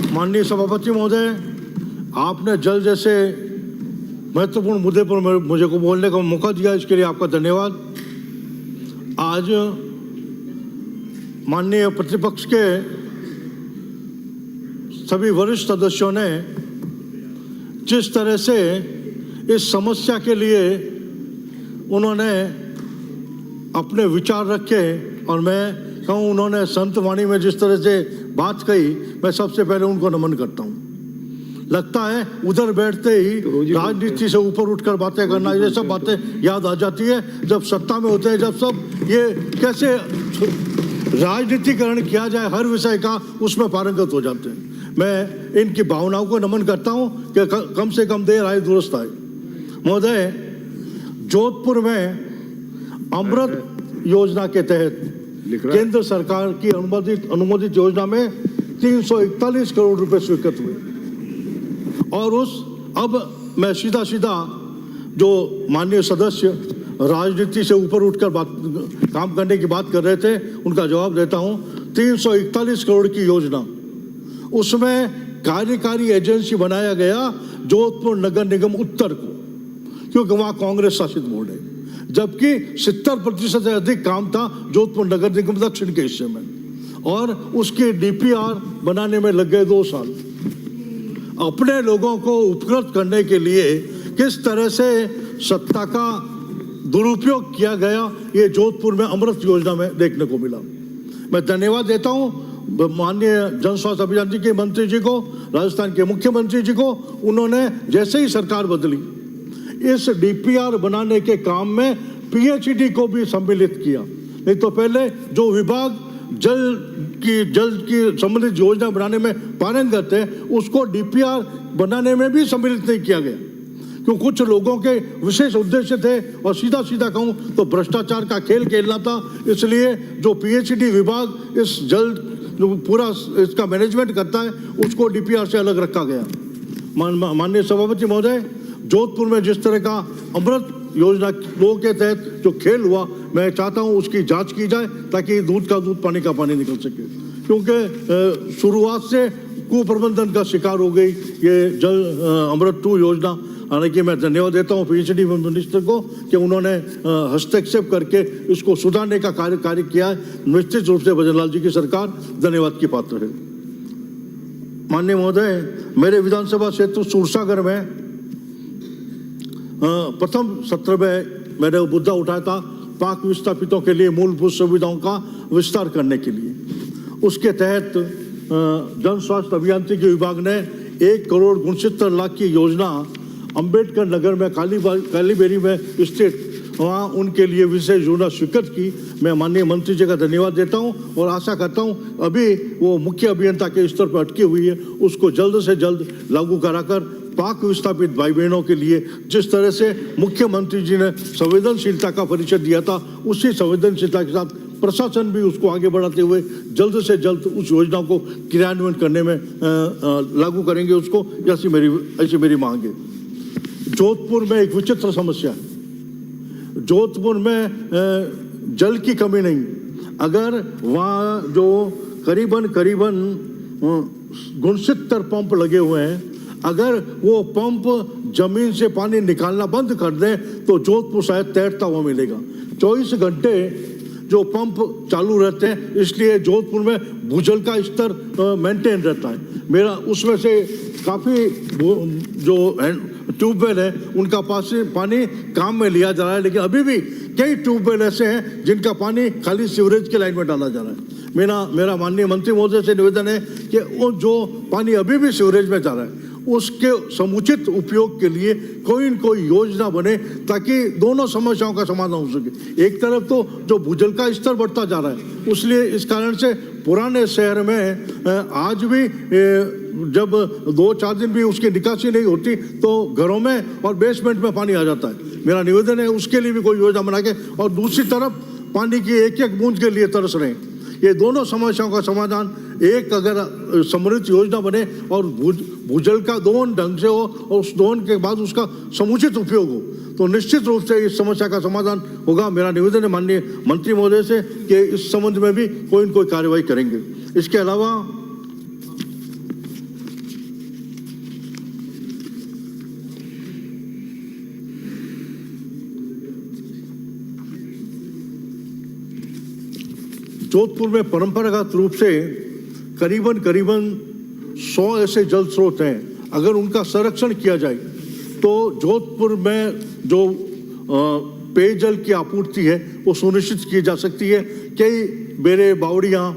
माननीय सभापति महोदय, आपने जल जैसे महत्वपूर्ण मुद्दे पर मुझे को बोलने का मौका दिया, इसके लिए आपका धन्यवाद। आज माननीय प्रतिपक्ष के सभी वरिष्ठ सदस्यों ने जिस तरह से इस समस्या के लिए उन्होंने अपने विचार रखे, और मैं कहूँ उन्होंने संत वाणी में जिस तरह से बात कही, मैं सबसे पहले उनको नमन करता हूँ। लगता है उधर बैठते ही राजनीति से ऊपर उठकर बातें करना, ये सब बातें याद आ जाती है जब सत्ता में होते हैं, जब सब ये कैसे राजनीतिकरण किया जाए हर विषय का, उसमें पारंगत हो जाते हैं। मैं इनकी भावनाओं को नमन करता हूँ कि कम से कम देर आए दुरुस्त आए। महोदय, जोधपुर में अमृत योजना के तहत केंद्र सरकार की अनुमोदित योजना में 341 करोड़ रुपए स्वीकृत हुए, और अब मैं सीधा जो माननीय सदस्य राजनीति से ऊपर उठकर काम करने की बात कर रहे थे, उनका जवाब देता हूं। 341 करोड़ की योजना, उसमें कार्यकारी एजेंसी बनाया गया जोधपुर नगर निगम उत्तर को, क्योंकि वहां कांग्रेस शासित बोर्ड है, जबकि 70% से अधिक काम था जोधपुर नगर निगम दक्षिण के हिस्से में, और उसकी डीपीआर बनाने में लग गए 2 साल। अपने लोगों को उपकृत करने के लिए किस तरह से सत्ता का दुरुपयोग किया गया, ये जोधपुर में अमृत योजना में देखने को मिला। मैं धन्यवाद देता हूं माननीय जन स्वास्थ्य अभियान जी के मंत्री जी को, राजस्थान के मुख्यमंत्री जी को। उन्होंने जैसे ही सरकार बदली, इस डीपीआर बनाने के काम में पीएचईडी को भी सम्मिलित किया। नहीं तो पहले जो विभाग जल की संबंधित योजना बनाने में पारंगत है, उसको डीपीआर बनाने में भी सम्मिलित नहीं किया गया, क्योंकि कुछ लोगों के विशेष उद्देश्य थे, और सीधा कहूं तो भ्रष्टाचार का खेल खेलना था। इसलिए जो पीएचईडी विभाग इस जल पूरा इसका मैनेजमेंट करता है, उसको डीपीआर से अलग रखा गया। माननीय सभापति महोदय, जोधपुर में जिस तरह का अमृत योजना 2 के तहत जो खेल हुआ, मैं चाहता हूं उसकी जांच की जाए, ताकि दूध का दूध पानी का पानी निकल सके, क्योंकि शुरुआत से कुप्रबंधन का शिकार हो गई ये जल अमृत 2 योजना। हालांकि मैं धन्यवाद देता हूं पीएचईडी मिनिस्टर को कि उन्होंने हस्तक्षेप करके इसको सुधारने का कार्य किया है। निश्चित रूप से भजनलाल जी की सरकार धन्यवाद की पात्र है। माननीय महोदय, मेरे विधानसभा क्षेत्र सूरसागर में प्रथम सत्र में मैंने मुद्दा उठाया था पाक विस्थापितों के लिए मूलभूत सुविधाओं का विस्तार करने के लिए। उसके तहत जन स्वास्थ्य अभियांत्रिकी विभाग ने 1,69,00,000 की योजना अंबेडकर नगर में कालीबेरी में स्थित वहाँ उनके लिए विशेष योजना स्वीकृत की। मैं माननीय मंत्री जी का धन्यवाद देता हूँ, और आशा करता हूँ अभी वो मुख्य अभियंता के स्तर पर अटकी हुई है, उसको जल्द से जल्द लागू कराकर पाक विस्थापित भाई बहनों के लिए जिस तरह से मुख्यमंत्री जी ने संवेदनशीलता का परिचय दिया था, उसी संवेदनशीलता के साथ प्रशासन भी उसको आगे बढ़ाते हुए जल्द से जल्द उस योजना को क्रियान्वयन करने में लागू करेंगे उसको, ऐसी मेरी मांग है। जोधपुर में एक विचित्र समस्या है। जोधपुर में जल की कमी नहीं, अगर वहाँ जो करीबन 69 पंप लगे हुए हैं, अगर वो पंप जमीन से पानी निकालना बंद कर दें तो जोधपुर शायद तैरता हुआ मिलेगा। 24 घंटे जो पंप चालू रहते हैं, इसलिए जोधपुर में भूजल का स्तर मेंटेन रहता है। मेरा उसमें से काफ़ी जो ट्यूबवेल है उनका पानी काम में लिया जा रहा है, लेकिन अभी भी कई ट्यूबवेल ऐसे हैं जिनका पानी खाली सीवरेज के लाइन में डाला जा रहा है। मेरा माननीय मंत्री महोदय से निवेदन है कि वो जो पानी अभी भी सीवरेज में जा रहा है, उसके समुचित उपयोग के लिए कोई न कोई योजना बने, ताकि दोनों समस्याओं का समाधान हो सके। एक तरफ तो जो भूजल का स्तर बढ़ता जा रहा है, इसलिए इस कारण से पुराने शहर में आज भी जब 2-4 दिन भी उसकी निकासी नहीं होती तो घरों में और बेसमेंट में पानी आ जाता है। मेरा निवेदन है उसके लिए भी कोई योजना बना के, और दूसरी तरफ पानी की एक बूंद के लिए तरस रहे। ये दोनों समस्याओं का समाधान एक अगर समृद्ध योजना बने और भूजल का दोहन ढंग से हो, और उस दोहन के बाद उसका समुचित उपयोग हो, तो निश्चित रूप से इस समस्या का समाधान होगा। मेरा निवेदन है माननीय मंत्री महोदय से कि इस संबंध में भी कोई न कोई कार्रवाई करेंगे। इसके अलावा जोधपुर में परंपरागत रूप से करीबन 100 ऐसे जल स्रोत हैं। अगर उनका संरक्षण किया जाए तो जोधपुर में जो पेयजल की आपूर्ति है वो सुनिश्चित की जा सकती है। कई बेरे बावड़ियाँ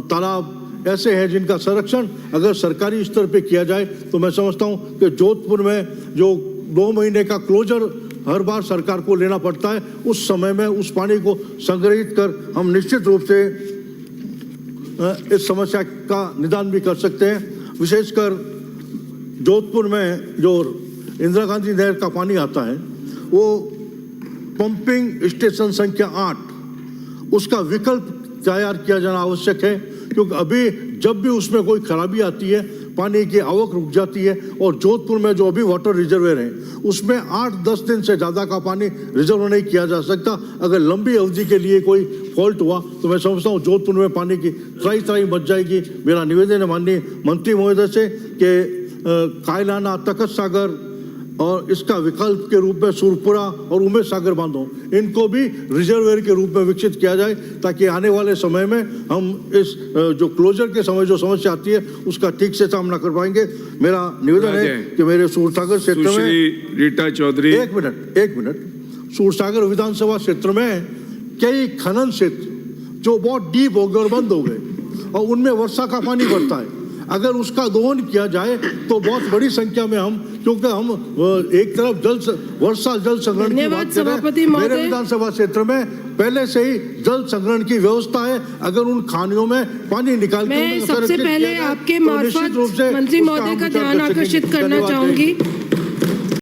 तालाब ऐसे हैं जिनका संरक्षण अगर सरकारी स्तर पे किया जाए तो मैं समझता हूँ कि जोधपुर में जो 2 महीने का क्लोजर हर बार सरकार को लेना पड़ता है, उस समय में उस पानी को संग्रहित कर हम निश्चित रूप से इस समस्या का निदान भी कर सकते हैं। विशेषकर जोधपुर में जो इंदिरा गांधी नहर का पानी आता है वो पंपिंग स्टेशन संख्या 8 उसका विकल्प तैयार किया जाना आवश्यक है, क्योंकि अभी जब भी उसमें कोई खराबी आती है पानी की आवक रुक जाती है। और जोधपुर में जो अभी वाटर रिजर्वेयर है उसमें 8-10 दिन से ज़्यादा का पानी रिजर्व नहीं किया जा सकता। अगर लंबी अवधि के लिए कोई फॉल्ट हुआ तो मैं समझता हूँ जोधपुर में पानी की त्राही मच जाएगी। मेरा निवेदन है माननीय मंत्री महोदय से कि कायलाना, तखत सागर और इसका विकल्प के रूप में सुरपुरा और उमेश सागर बांधों इनको भी रिजर्वेयर के रूप में विकसित किया जाए, ताकि आने वाले समय में हम इस जो क्लोजर के समय जो समस्या आती है उसका ठीक से सामना कर पाएंगे। मेरा निवेदन है कि मेरे सूरसागर क्षेत्र में रीटा चौधरी एक मिनट सूरसागर विधानसभा क्षेत्र में कई खनन क्षेत्र जो बहुत डीप हो गए और बंद हो गए और उनमें वर्षा का पानी बढ़ता है। अगर उसका दोहन किया जाए तो बहुत बड़ी संख्या में हम, क्योंकि हम एक तरफ वर्षा जल संग्रहण की बात कर रहे हैं, मेरे विधानसभा क्षेत्र में पहले से ही जल संग्रहण की व्यवस्था है। अगर उन खानियों में पानी निकाल मैं सबसे पहले आपके मार्फत मंत्री महोदय का ध्यान आकर्षित करना चाहूंगी।